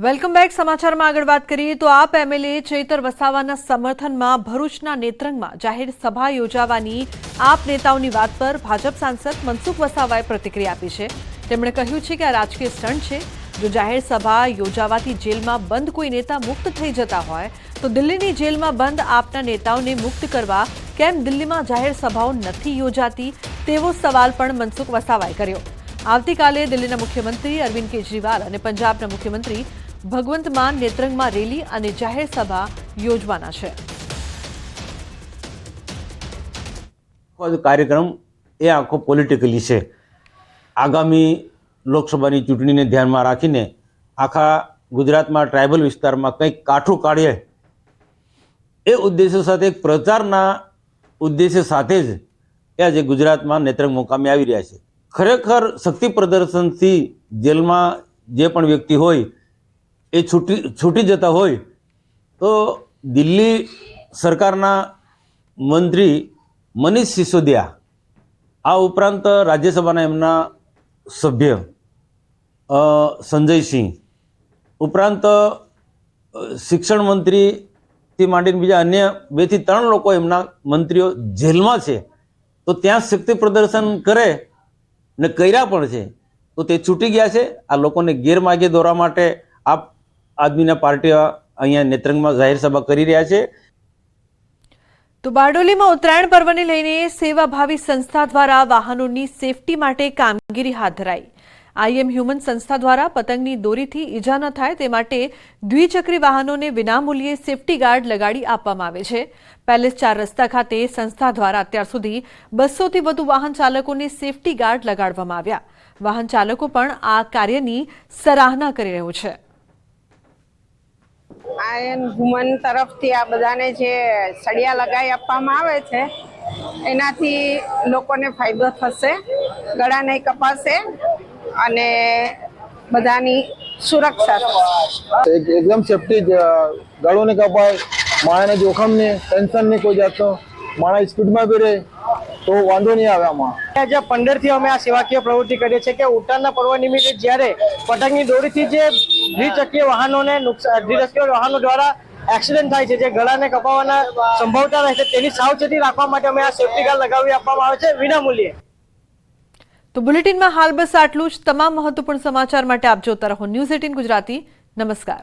Welcome back. સમાચારમાં આગળ વાત કરીએ તો આપ એમએલએ ચૈતર વસાવાના સમર્થનમાં ભરૂચના નેત્રંગમાં જાહેર સભા યોજાવાની આપ નેતાઓની વાત પર ભાજપ સાંસદ મનસુખ વસાવાએ પ્રતિક્રિયા આપી છે। તેમણે કહ્યું છે કે આ રાજકીય સ્ટન્ટ છે। જો જાહેર સભા યોજાવાથી જેલમાં બંધ કોઈ નેતા મુક્ત થઈ જતા હોય તો દિલ્હીની જેલમાં બંધ આપના નેતાઓને મુક્ત કરવા કેમ દિલ્હીમાં જાહેર સભાઓ નથી યોજાતી તેવો સવાલ પણ મનસુખ વસાવાએ કર્યો। આવતીકાલે દિલ્હીના મુખ્યમંત્રી અરવિંદ કેજરીવાલ અને પંજાબના મુખ્યમંત્રી ભગવંત માન નેત્રંગમાં રેલી અને જાહેર સભા યોજવાના છે। કાર્યક્રમ એ આખો પોલિટિકલી છે। આગામી લોકસભાની ચૂંટણીને ધ્યાનમાં રાખીને આખા ગુજરાતમાં ટ્રાઇબલ વિસ્તારમાં કંઈક કાઠું કાઢીએ એ ઉદ્દેશ્ય સાથે એક પ્રચારના ઉદ્દેશ્ય સાથે જ એ આજે ગુજરાતમાં નેત્રંગ મુકામે આવી રહ્યા છે। ખરેખર શક્તિ પ્રદર્શનથી જેલમાં જે પણ વ્યક્તિ હોય એ છૂટી જતા હોય તો દિલ્હી સરકારના મંત્રી મનીષ સિસોદિયા, આ ઉપરાંત રાજ્યસભાના એમના સભ્ય સંજયસિંહ, ઉપરાંત શિક્ષણ મંત્રીથી માંડીને બીજા અન્ય 2 થી 3 લોકો એમના મંત્રીઓ જેલમાં છે, તો ત્યાં શક્તિ પ્રદર્શન કરે ને કર્યા પણ છે તો તે છૂટી ગયા છે। આ લોકોને ગેરમાર્ગે દોરવા માટે આપ આદમીના પાર્ટી અહીંયા નેત્રંગમાં જાહેર સભા કરી રહ્યા છે। તો બારડોલીમાં ઉત્તરાયણ પર્વને લઈને સેવાભાવી સંસ્થા દ્વારા વાહનોની સેફટી માટે કામગીરી હાથ ધરાઈ। આઈએમ હ્યુમન સંસ્થા દ્વારા પતંગની દોરીથી ઈજા ન થાય તે માટે દ્વિચક્રી વાહનોને વિનામૂલ્યે સેફટી ગાર્ડ લગાડી આપવામાં આવે છે। પેલેસ 4 રસ્તા ખાતે સંસ્થા દ્વારા અત્યાર સુધી 200થી વધુ વાહન ચાલકોને સેફટી ગાર્ડ લગાડવામાં આવ્યા। વાહન ચાલકો પણ આ કાર્યની સરાહના કરી રહ્યું છે। આયન હ્યુમન તરફથી આ બધાને જે સળિયા લગાવી આપવામાં આવે છે એનાથી લોકોને ફાયદો થશે, ગળા નહીં કપાશે અને બધાની સુરક્ષા થશે। એકદમ સેફટી, ગળું નહીં કપાય, માણસને જોખમ નહીં, ટેન્શન નહીં કોઈ જાતનો, માણસ સ્પીડમાં બી રહે તો વાંધો નહીં આવે। આમાં આજે 15 થી અમે આ સેવાકીય પ્રવૃત્તિ કરીએ છીએ કે ઉત્તરાયણના પર્વ નિમિત્તે જ્યારે પતંગની દોરીથી જે દ્વિચક્રીય વાહનોને દ્વિચક્રીય વાહનો દ્વારા એક્સિડન્ટ થાય છે, જે ગળાને કપાવવાના સંભાવના રહે છે, તેની સાવચેતી રાખવા માટે અમે આ સેફટી ગાર્ડ લગાવી આપવામાં આવે છે વિનામૂલ્યે। તો બુલેટિનમાં હાલ બસ આટલું જ। તમામ મહત્વપૂર્ણ સમાચાર માટે આપ જોતા રહો ન્યૂઝ 18 ગુજરાતી। નમસ્કાર।